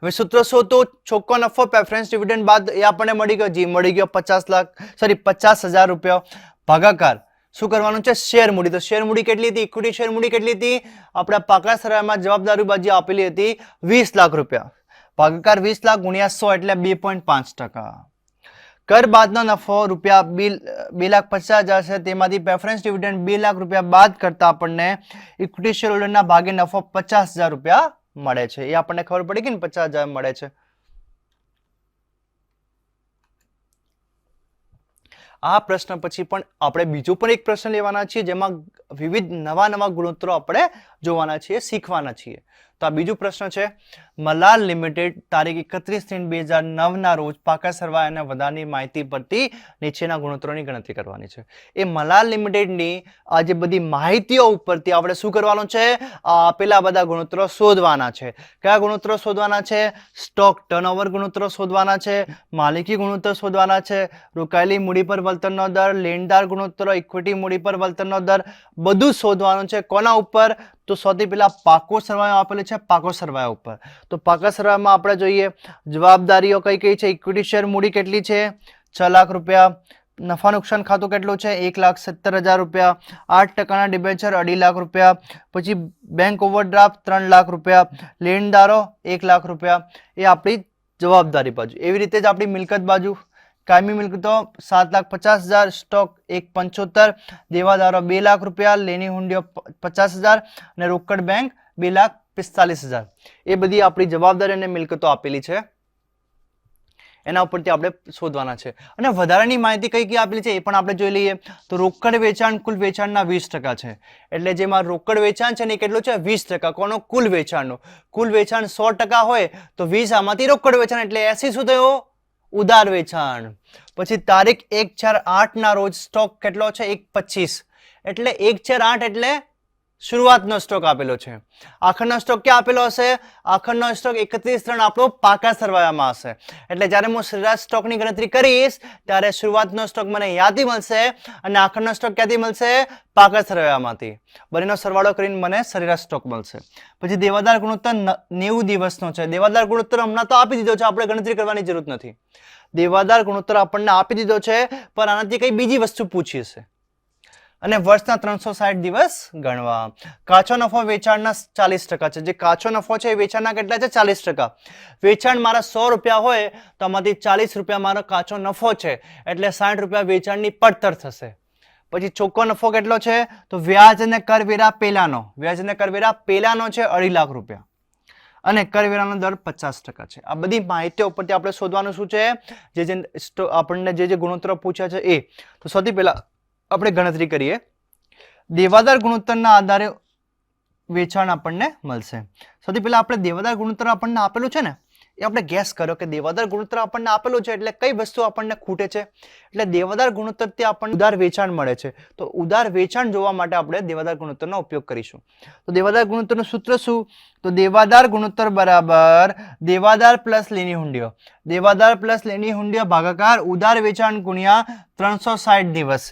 હવે સૂત્ર શું હતું? ચોખ્ખો નફો પ્રેફરન્સ ડિવિડન્ડ બાદ એ આપણને મળી ગયો. જી મળી ગયો 50,000 રૂપિયા ભાગાકાર શું કરવાનું છે? શેર મૂડી. તો શેર મૂડી કેટલી હતી? ઇક્વિટી શેર મૂડી કેટલી હતી? આપણા પાકા સરવાળામાં જવાબદારી બાજુ આપેલી હતી 20 લાખ રૂપિયા. ભાગાકાર 20 લાખ ગુણ્યા 100 એટલે 2.5%. કર બાદનો નફો રૂપિયા 2,50,000 છે, તેમાંથી પ્રેફરન્સ ડિવિડન્ડ 2 લાખ રૂપિયા બાદ કરતા આપણને ઇક્વિટી શેર હોલ્ડરના ભાગે નફો 50,000 રૂપિયા મળે છે. એ આપણને ખબર પડી કે 50,000 મળે છે. આ પ્રશ્ન પછી પણ આપણે બીજો પણ એક પ્રશ્ન લેવાના છીએ, જેમાં વિવિધ નવા ગુણોત્તરો આપણે જોવાના છીએ, શીખવાના છીએ. તો આ બીજો પ્રશ્ન છે, મલાલ લિમિટેડ તારીખ 31/3/2009 ના રોજ પાકા સરવાળા અને વધારાની માહિતી પરથી નીચેના ગુણોત્તરોની ગણતરી કરવાની છે. એ મલાલ લિમિટેડની આ જે બધી માહિતીઓ ઉપરથી આપણે શું કરવાનું છે, આપેલા બધા ગુણોત્તરો શોધવાના છે. કયા ગુણોત્તરો શોધવાના છે? સ્ટોક ટર્નઓવર ગુણોત્તરો શોધવાના છે, માલિકી ગુણોત્તર શોધવાના છે, રોકાયેલી મૂડી પર વળતરનો દર, લેણદાર ગુણોત્તરો, ઇક્વિટી મૂડી પર વળતરનો દર, બધું શોધવાનું છે. કોના ઉપર? તો સૌથી પહેલા પાકો સરવાળો આપેલો છે, પાકો સરવાળા ઉપર. તો પાકા સરવાળામાં આપણે જોઈએ જવાબદારીઓ કઈ કઈ છે. ઇક્વિટી શેર મૂડી કેટલી છે? 6 લાખ રૂપિયા. નફા નુકસાન ખાતું કેટલું છે? 1,70,000 રૂપિયા. 8% ડિબેન્ચર 2.5 લાખ રૂપિયા. પછી બેંક ઓવરડ્રાફ્ટ 3 લાખ રૂપિયા. લેણદારો 1 લાખ રૂપિયા. એ આપણી જવાબદારી બાજુ. એવી રીતે જ આપણી મિલકત બાજુ, કાયમી મિલકતો 7,50,000, સ્ટોક 1,75, દેવાદારો 2 લાખ રૂપિયા, લેણી હુંડીઓ 50,000 અને રોકડ બેંક 2,45,000. એ બધી આપણી જવાબદારી અને મિલકતો આપેલી છે. એના ઉપરથી આપણે શોધવાના છે. અને વધારાની માહિતી કઈ કઈ આપેલી છે એ પણ આપણે જોઈ લઈએ. તો રોકડ વેચાણ કુલ વેચાણના 20% છે. એટલે જેમાં રોકડ વેચાણ છે ને એ કેટલું છે? 20%. કોનો? કુલ વેચાણનું. કુલ વેચાણ 100% હોય તો 20 આમાંથી રોકડ વેચાણ, એટલે 80 શું થયો? ઉધાર વેચાણ. પછી તારીખ 1/4/8 ના રોજ સ્ટોક કેટલો છે? 1,25. એટલે 1/4/8 એટલે શરૂઆતનો સ્ટોક આપેલો છે. આખરનો સ્ટોક ક્યાં આપેલો હશે? આખરનો સ્ટોક 31/3 આપણો પાકા સરવાળામાં હશે. એટલે જ્યારે હું સરેરાશ સ્ટોકની ગણતરી કરીશ ત્યારે શરૂઆતનો સ્ટોક મને યાદી મળશે અને આખરનો સ્ટોક ક્યાંથી મળશે? પાકા સરવાળામાંથી. બંનેનો સરવાળો કરીને મને સરેરાશ સ્ટોક મળશે. પછી દેવાદાર ગુણોત્તર 90 દિવસનો છે. દેવાદાર ગુણોત્તર હમણાં તો આપી દીધો છે, આપણે ગણતરી કરવાની જરૂર નથી. દેવાદાર ગુણોત્તર આપણને આપી દીધો છે, પણ આનાથી કઈ બીજી વસ્તુ પૂછી છે. અને વર્ષના 360 દિવસ ગણવા. કાચો નફો વેચાણના 40% છે. જે કાચો નફો છે એ વેચાણના કેટલા છે? 40%. વેચાણ મારા 100 રૂપિયા હોય તો આમાંથી 40 રૂપિયા મારો કાચો નફો છે, એટલે 60 રૂપિયા વેચાણની પડતર થશે. પછી ચોખ્ખો નફો કેટલો છે? તો વ્યાજ અને કરવેરા પેલાનો. વ્યાજ અને કરવેરા પેલાનો છે 2.5 લાખ રૂપિયા. અને કરવેરાનો દર 50% છે. આ બધી માહિતીઓ ઉપરથી આપણે શોધવાનું શું છે? આપણને જે ગુણોત્તરો પૂછ્યા છે એ. તો સૌથી પહેલા આપણે ગણતરી કરીએ. દેવાદાર ગુણોત્તરના આધારે વેચાણ આપણને મળશે. સૌથી પહેલા આપણે દેવાદાર ગુણોત્તર આપણને આપેલું છે ને એ આપણે ગેસ કર્યો કે દેવાદાર ગુણોત્તર આપણને આપેલું છે, એટલે કઈ વસ્તુ આપણને ખૂટે છે? એટલે દેવાદાર ગુણોત્તરથી આપણને ઉધાર વેચાણ મળે છે. તો ઉધાર વેચાણ જોવા માટે આપણે દેવાદાર ગુણોત્તરનો ઉપયોગ કરીશું. તો દેવાદાર ગુણોત્તરનું સૂત્ર શું? તો દેવાદાર ગુણોત્તર બરાબર દેવાદાર પ્લસ લેણી હુંડીઓ. દેવાદાર પ્લસ લેણી હુંડીઓ ભાગાકાર ઉધાર વેચાણ ગુણ્યા 360 દિવસ.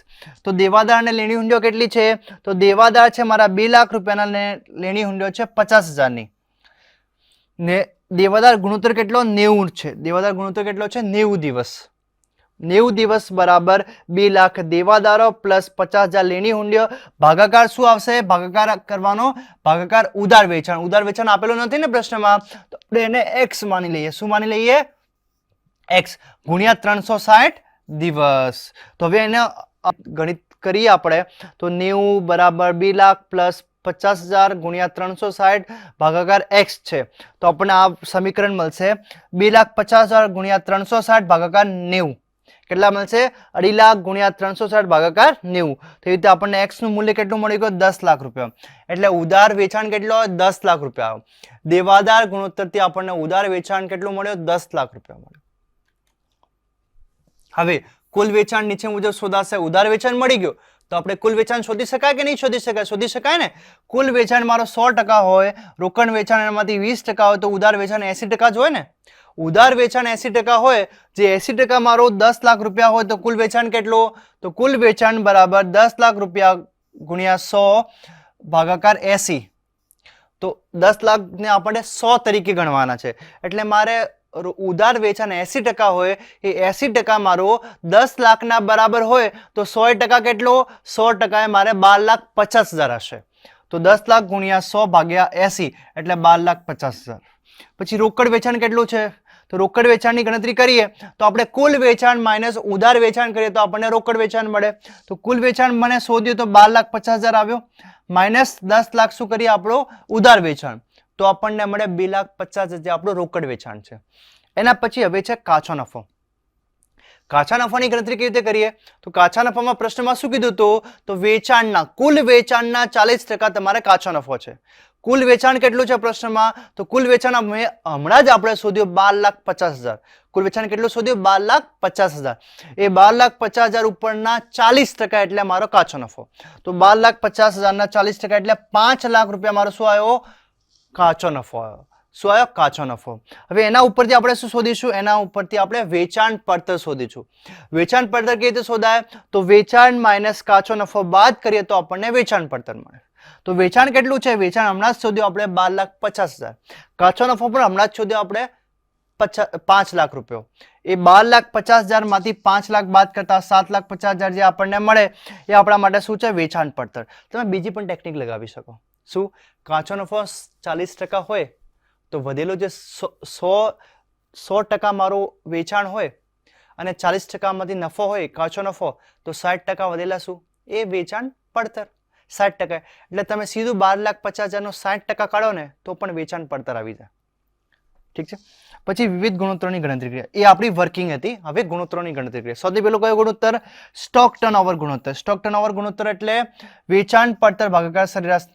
તો દેવાદાર અને લેણી હુંડીઓ કેટલી છે? તો દેવાદાર છે મારા 2 લાખ રૂપિયાના, લેણી હુંડીઓ છે 50,000ની. ને દેવાદાર ગુણોત્તર કેટલો? 90 છે. દેવાદાર ગુણોત્તર કેટલો છે? 90 દિવસ. 90 દિવસ બરાબર 2 લાખ દેવાદારો પ્લસ 50,000 લેણી હુંડીઓ. ભાગાકાર શું આવશે? ભાગાકાર કરવાનો, ભાગાકાર ઉધાર વેચાણ. ઉધાર વેચાણ આપેલું નથી ને પ્રશ્નમાં, તો આપણે એને x માની લઈએ. શું માની લઈએ? x ગુણ્યા 360 દિવસ. તો હવે એને ગણિત કરીએ આપણે. તો 90 બરાબર 2 લાખ પ્લસ 50,000 ગુણ્યા 360 ભાગાકાર x છે. તો આપણને આ સમીકરણ મળશે 2,50,000 ગુણ્યા 360 ભાગાકાર 90. કેટલા મળશે? 2.5 લાખ ગુણ્યા 360 ભાગાકાર 90. તો એ રીતે આપણને x નું મૂલ્ય કેટલું મળી ગયું? 10 લાખ રૂપિયા. એટલે ઉધાર વેચાણ કેટલો? 10 લાખ રૂપિયા. દેવાદાર ગુણોત્તરથી આપણને ઉધાર વેચાણ કેટલું મળ્યો? 10 લાખ રૂપિયા મળ્યો. હવે કુલ વેચાણ નીચે મુજબ શોધાશે. ઉધાર વેચાણ મળી ગયો તો આપણે કુલ વેચાણ શોધી શકાય કે નહીં શોધી શકાય? શોધી શકાય ને. કુલ વેચાણ મારો 100% હોય, રોકડ વેચાણ એમાંથી 20% હોય, તો ઉધાર વેચાણ 80% જ હોય ને. ઉધાર વેચાણ 80% હોય, જે 80% મારો 10 લાખ રૂપિયા હોય, તો કુલ વેચાણ કેટલું? તો કુલ વેચાણ બરાબર 10 લાખ રૂપિયા ગુણ્યા 100 ભાગાકાર 80. તો 10 લાખને આપણે 100 તરીકે ગણવાના છે. એટલે મારે ઉધાર વેચાણ 80% હોય, એ 80% મારો 10 લાખના બરાબર હોય, તો 100% કેટલો? 100% મારે 12,50,000 હશે. તો 10 લાખ ગુણ્યા 100 ભાગ્યા 80 એટલે 12,50,000. પછી રોકડ વેચાણ કેટલું છે? તો રોકડ વેચાણની ગણતરી કરીએ તો આપણે કુલ વેચાણ માઇનસ ઉધાર વેચાણ કરીએ તો આપણને રોકડ વેચાણ મળે. તો કુલ વેચાણ મને શોધ્યું તો 12,50,000 આવ્યો માઇનસ 10 લાખ શું કરીએ આપણું ઉધાર વેચાણ તો આપણને મળે 2,50,000 આપણું રોકડ વેચાણ છે. એના પછી હવે છે કાચો નફો. કાચા નફાની ગણતરી કેવી રીતે કરીએ તો કાચા નફામાં પ્રશ્નમાં શું કીધું હતું તો વેચાણના કુલ વેચાણના 40% તમારે કાચો નફો છે. કુલ વેચાણ કેટલું છે પ્રશ્નમાં તો કુલ વેચાણ હમણાં જ આપણે શોધ્યું 12,50,000. કુલ વેચાણ કેટલું શોધ્યું 12,50,000. એ 12,50,000 ઉપરના 40% એટલે મારો કાચો નફો. તો 12,50,000 ના 40% એટલે 5 લાખ રૂપિયા મારો શું આવ્યો કાચો નફો આવ્યો. શું આવ્યો કાચો નફો. હવે એના ઉપરથી આપણે શું શોધીશું એના ઉપરથી આપણે વેચાણ પડતર શોધીશું. વેચાણ પડતર કેવી રીતે શોધાય તો વેચાણ માઇનસ કાચો નફો બાદ કરીએ તો આપણને વેચાણ પડતર મળે. તો વેચાણ કેટલું છે વેચાણ હમણાં જ શોધ્યું આપણે 12,50,000. કાચો નફો પણ હમણાં જ શોધ્યો આપણે 5 લાખ રૂપિયો. એ 12,50,000 માંથી 5 લાખ બાદ કરતા 7,50,000 જે આપણને મળે એ આપણા માટે શું છે વેચાણ પડતર. તમે બીજી પણ ટેકનિક લગાવી શકો. શું કાચો નફો 40% હોય તો વધેલો જે 100% મારું વેચાણ હોય અને 40% માંથી નફો હોય કાચો નફો તો 60% વધેલા શું એ વેચાણ પડતર 60%. એટલે તમે સીધું 12,50,000 નો 60% કાઢો ને તો પણ વેચાણ પડતર આવી જાય. ઠીક છે. પછી વિવિધ ગુણોત્તરોની ગણતરી કરીએ. એ આપણી વર્કિંગ હતી. હવે ગુણોત્તરોની ગણતરી કરીએ. સૌથી પહેલો કયો ગુણોત્તર સ્ટોક ટર્નઓવર ગુણોત્તર. સ્ટોક ટર્નઓવર ગુણોત્તર એટલે વેચાણ પડતર ભાગાકાર સરેરાશ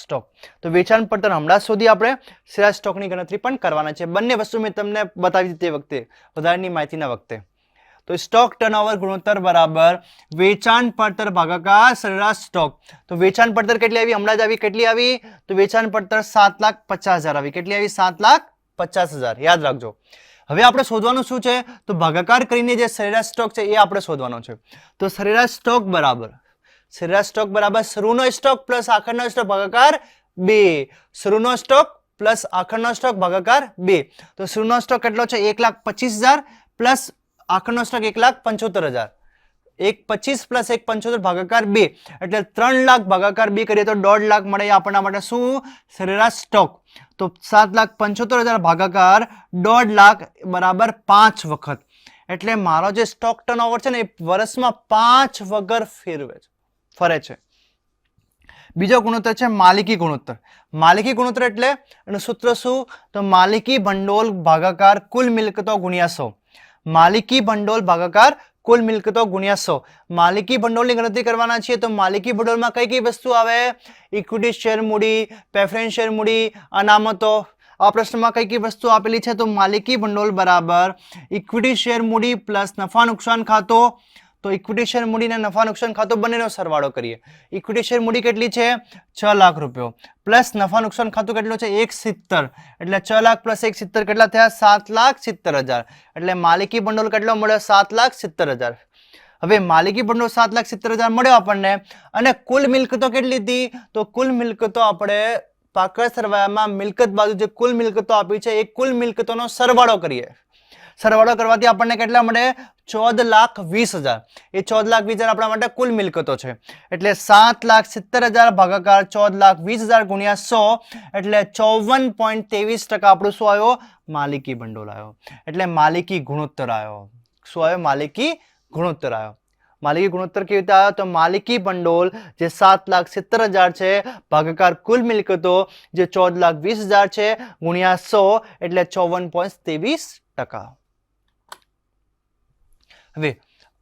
સ્ટોક. તો વેચાણ પડતર હમણાં સુધી આપણે સરેરાશ સ્ટોકની ગણતરી પણ કરવાના છે. બંને વસ્તુ મેં તમને બતાવી તે વખતે વધારાની માહિતીના વખતે. તો સ્ટોક ટર્નઓવર ગુણોત્તર બરાબર વેચાણ પડતર ભાગાકાર સરેરાશ સ્ટોક. તો વેચાણ પડતર કેટલી આવી હમણાં જ આવી કેટલી આવી તો વેચાણ પડતર 7,50,000 આવી. કેટલી આવી 7,50,000 યાદ રાખજો. હવે આપણે શોધવાનું શું છે તો ભાગાકાર કરીને જે સરેરાશ સ્ટોક છે એ આપણે શોધવાનો છે. તો સરેરાશ સ્ટોક બરાબર શરૂનો સ્ટોક પ્લસ આખરનો સ્ટોક ભાગાકાર 2. શરૂનો સ્ટોક પ્લસ આખરનો સ્ટોક ભાગાકાર 2. તો શરૂનો સ્ટોક કેટલો છે 1,25,000 પ્લસ આખરનો સ્ટોક 1,75,000. 1,25 પ્લસ 1,75 ભાગાકાર 2 એટલે 3 લાખ ભાગાકાર 2 કરીએ તો 1.5 લાખ મળે આપણા માટે શું સરેરાશ સ્ટોક. તો 7,75,000 ભાગાકાર 1.5 લાખ બરાબર 5 વખત. એટલે મારો જે સ્ટોક ટર્નઓવર છે ને એ વર્ષમાં 5 વગર ફરે છે. બીજો ગુણોત્તર છે માલિકી ગુણોત્તર. માલિકી ગુણોત્તર એટલે એનું સૂત્ર શું તો માલિકી ભંડોળ ભાગાકાર કુલ મિલકતો ગુણ્યા 100. માલિકી ભંડોળ ભાગાકાર કુલ મિલકતો ગુણ્યા 100. માલિકી ભંડોળની ગણતરી કરવાના છીએ તો માલિકી ભંડોળમાં કઈ વસ્તુ આવે ઇક્વિટી શેર મૂડી પ્રેફરન્સ શેર મૂડી અનામતો. આ પ્રશ્નમાં કઈ વસ્તુ આપેલી છે તો માલિકી ભંડોળ બરાબર ઇક્વિટી શેર મૂડી પ્લસ નફા નુકસાન ખાતો. તો ઇક્વિટી શેર મૂડી અને નફા નુકસાન ખાતો બંનેનો સરવાળો કરીએ. ઇક્વિટી શેર મૂડી કેટલી છે 6 લાખ રૂપિયો પ્લસ નફા નુકસાન ખાતું કેટલું છે 170 એટલે 6 લાખ પ્લસ 170 કેટલા થયા 7,70,000. એટલે માલિકી ભંડોળ કેટલો મળ્યો 7,70,000. હવે માલિકી ભંડોળ 7,70,000 મળ્યો આપણને અને કુલ મિલકતો કેટલી હતી તો કુલ મિલકતો આપણે પાકર સરવાળામાં મિલકત બાજુ જે કુલ મિલકતો આપી છે એ કુલ મિલકતોનો સરવાળો કરીએ. સરવાળો કરવાથી આપણને કેટલા મળે 14,20,000. એ 14,20,000 આપણા માટે કુલ મિલકતો છે. એટલે 7,70,000 ભાગાકાર 14,20,000 ગુણ્યા 100 એટલે 54.23% આપણું શું આવ્યો માલિકી ભંડોળ આવ્યો. એટલે માલિકી ગુણોત્તર આવ્યો. શું આવ્યો માલિકી ગુણોત્તર આવ્યો. માલિકી ગુણોત્તર કેવી રીતે આવ્યો તો માલિકી ભંડોળ જે 7,70,000 છે ભાગાકાર કુલ મિલકતો જે 14,20,000 છે ગુણ્યા 100 એટલે 54.23%.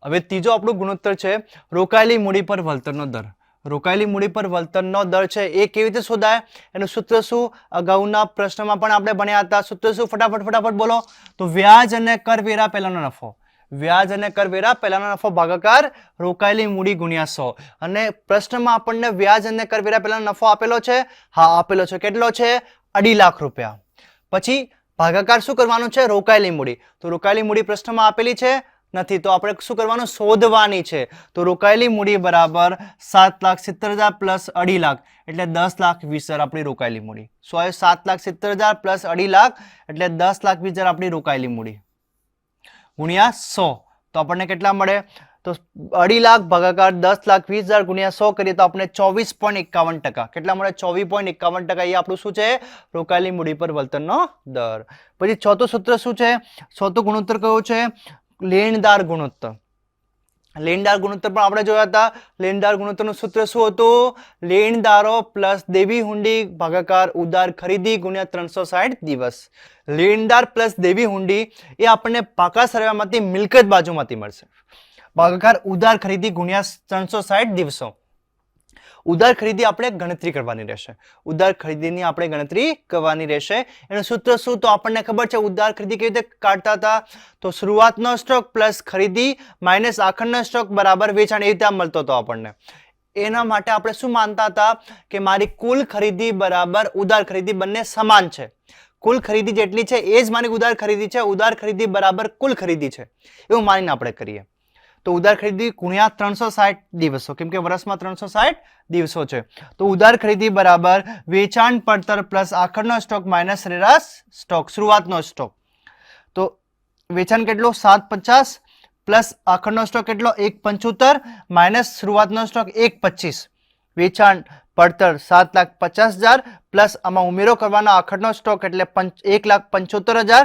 હવે ત્રીજો આપણો ગુણોત્તર છે રોકાયેલી મૂડી પર વળતરનો દર. રોકાયેલી મૂડી પર વળતરનો દર છે એ કેવી રીતે શોધાય એનું સૂત્ર શું અગાઉના પ્રશ્નમાં પણ આપણે ભણ્યા હતા. સૂત્ર શું ફટાફટ બોલો તો વ્યાજ અને કરવેરા પહેલાનો નફો. વ્યાજ અને કરવેરા પહેલાનો નફો ભાગાકાર રોકાયેલી મૂડી ગુણ્યા 100. અને પ્રશ્નમાં આપણને વ્યાજ અને કરવેરા પહેલાનો નફો આપેલો છે. હા આપેલો છે. કેટલો છે 2.5 લાખ રૂપિયા. પછી ભાગાકાર શું કરવાનું છે રોકાયેલી મૂડી. તો રોકાયેલી મૂડી પ્રશ્નમાં આપેલી છે નથી તો આપણે શું કરવાનું શોધવાની છે. તો રોકાયેલી મૂડી બરાબર 7,70,000 પ્લસ 2.5 લાખ એટલે 10,20,000 આપણી રોકાયેલી મૂડી. શું આવ્યું 7,70,000 પ્લસ 2.5 લાખ એટલે 10,20,000 આપણી રોકાયેલી મૂડી ગુણ્યા 100 તો આપણને કેટલા મળે તો 2.5 લાખ ભાગાકાર 10,20,000 ગુણ્યા 100 કરીએ તો આપણે 24.51%. કેટલા મળે? 24.51%. એ આપણું શું છે? રોકાયેલી મૂડી પર વળતરનો દર. પછી ચોથું સૂત્ર શું છે? ચોથું ગુણોત્તર કયો છે? લેણદાર ગુણોત્તર. લેણદાર ગુણોત્તર પણ આપણે જોયા હતા. લેણદાર ગુણોત્તરનું સૂત્ર શું હતું? લેણદારો પ્લસ દેવી હુંડી ભાગાકાર ઉધાર ખરીદી ગુણ્યા 360 દિવસ. લેણદાર પ્લસ દેવી હુંડી એ આપણને પાકા સરવાળામાંથી મિલકત બાજુમાંથી મળશે. ભાગાકાર ઉધાર ખરીદી ગુણ્યા 360 દિવસો. ઉધાર ખરીદી આપણે ગણતરી કરવાની રહેશે. ઉધાર ખરીદીની આપણે ગણતરી કરવાની રહેશે. એનું સૂત્ર શું? તો આપણને ખબર છે ઉધાર ખરીદી કેવી રીતે કાઢતા હતા? તો શરૂઆતનો સ્ટોક પ્લસ ખરીદી માઇનસ આખરનો સ્ટોક બરાબર વેચાણ, એ રીતે મળતો હતો આપણને. એના માટે આપણે શું માનતા હતા? કે મારી કુલ ખરીદી બરાબર ઉધાર ખરીદી બંને સમાન છે. કુલ ખરીદી જેટલી છે એ જ મારી ઉધાર ખરીદી છે. ઉધાર ખરીદી બરાબર કુલ ખરીદી છે એવું માનીને આપણે કરીએ. તો ઉધાર ખરીદી ગુણ્યા 360 દિવસો, કેમ કે વર્ષમાં 360 દિવસો છે. તો ઉધાર ખરીદી બરાબર વેચાણ પડતર પ્લસ આખરનો સ્ટોક માઇનસ સરેરાશ સ્ટોક, શરૂઆતનો સ્ટોક. તો વેચાણ કેટલો? 750 પ્લસ આખરનો સ્ટોક કેટલો? 175 માઇનસ શરૂઆતનો સ્ટોક 125. વેચાણ પડતર 7,50,000 પ્લસ આમાં ઉમેરો કરવાનો આખરનો સ્ટોક એટલે 1,75,000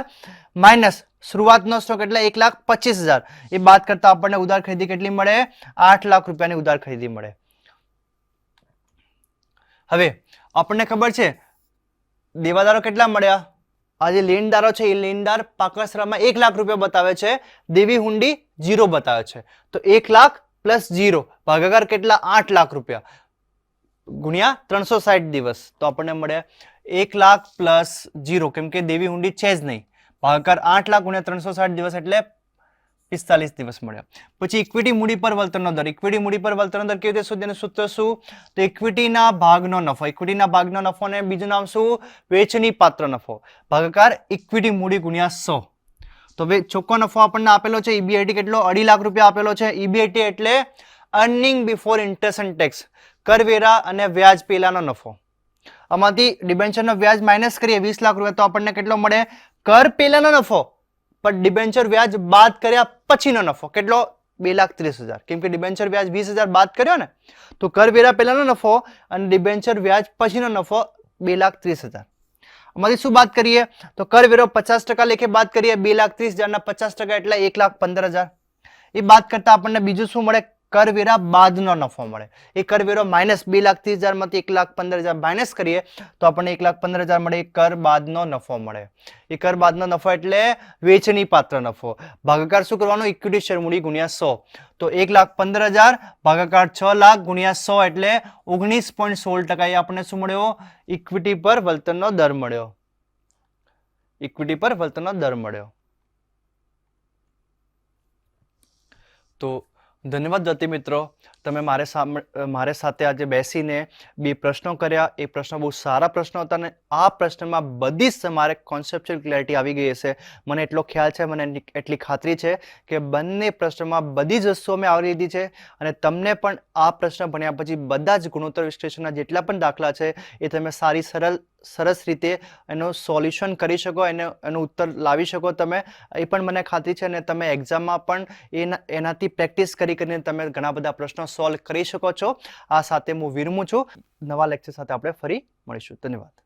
માઇનસ શરૂઆતનો સ્ટોક એટલે 1,25,000. એ બાદ કરતા આપણને ઉધાર ખરીદી કેટલી મળે? 8 લાખ રૂપિયાની ઉધાર ખરીદી મળે. હવે આપણને ખબર છે દેવાદારો કેટલા મળ્યા? આ જે લેણદારો છે એ લેણદાર પાકા સરવાળામાં 1 લાખ રૂપિયા બતાવે છે. દેવી હુંડી 0 બતાવે છે. તો 1 લાખ પ્લસ 0 ભાગાકાર કેટલા? 8 લાખ રૂપિયા ગુણ્યા 360 દિવસ. તો આપણને મળે 1 લાખ પ્લસ 0, કેમ કે દેવી હુંડી છે જ નહીં. ભાગાકાર 8 લાખ ગુણ્યા 360 દિવસ એટલે 45 દિવસ મળ્યા. પછી ઇક્વિટી મૂડી પર વળતરનો દર. ઇક્વિટી મૂડી પર વળતરનો દર કેવી રીતે શોધે? એનું સૂત્ર શું? તો ઇક્વિટીના ભાગનો નફો. ઇક્વિટીના ભાગનો નફો અને બીજું નામ શું? વેચની પાત્ર નફો ભાગાકાર ઇક્વિટી મૂડી ગુણ્યા 100. તો હવે ચોખ્ખો નફો આપણને આપેલો છે EBIT કેટલો? 2.5 લાખ રૂપિયા આપેલો છે. EBIT એટલે earning before interest and tax, કરવેરા અને વ્યાજ પહેલાનો નફો. આમાંથી ડિબેન્ચરનો વ્યાજ માઇનસ કરીએ 20 લાખ રૂપિયા તો આપણને કેટલો મળે? કર પહેલાનો નફો પણ ડિબેન્ચર વ્યાજ બાદ કર્યા પછીનો નફો કેટલો? 2,30,000. કેમ કે ડિબેન્ચર વ્યાજ 20,000 બાદ કર્યો ને, તો કરવેરા પહેલાનો નફો અને ડિબેન્ચર વ્યાજ પછીનો નફો 2,30,000. આમાંથી શું બાદ કરીએ? તો કરવેરો 50% લેખે બાદ કરીએ. 2,30,000 ના 50% એટલે 1,15,000. એ બાદ કરતા આપણને બીજું શું મળે? કરવેરા બાદનો નફો મળે. એ કરવેરો માઇનસ 2,30,000 માંથી 1,15,000 માઇનસ કરીએ તો આપણને 1,15,000 મળે. એ કર બાદનો નફો મળે. એ કર બાદનો નફો એટલે વેચની પાત્ર નફો. ભાગાકાર શું કરવાનો? ઇક્વિટી શેર મૂડી ગુણ્યા 100. તો 1,15,000 ભાગાકાર 6 લાખ ગુણ્યા 100 એટલે 19.16%. એ આપણને શું મળ્યો? ઇક્વિટી પર વળતરનો દર મળ્યો. ઇક્વિટી પર વળતરનો દર મળ્યો. તો ધન્યવાદ દત્તી મિત્રો, તમે મારે સાથે આજે બેસીને 2 પ્રશ્નો કર્યા. એ પ્રશ્નો બહુ સારા પ્રશ્નો હતા અને આ પ્રશ્નમાં બધી જ તમારે કોન્સેપ્ચ્યુઅલ ક્લેરિટી આવી ગઈ હશે. મને એટલો ખ્યાલ છે, મને એટલી ખાતરી છે કે બંને પ્રશ્નોમાં બધી જ વસ્તુઓ મેં આવરી લીધી છે અને તમને પણ આ પ્રશ્ન ભણ્યા પછી બધા જ ગુણોત્તર વિશ્લેષણના જેટલા પણ દાખલા છે એ તમે સરસ રીતે એનું સોલ્યુશન કરી શકો, એનો ઉત્તર લાવી શકો તમે. એ પણ મને ખાતરી છે અને તમે એક્ઝામમાં પણ એનાથી પ્રેક્ટિસ કરીને તમે ઘણા બધા પ્રશ્નો સોલ્વ કરી શકો છો. આ સાથે હું વિરમું છું. નવા લેક્ચર સાથે આપણે ફરી મળીશું. ધન્યવાદ.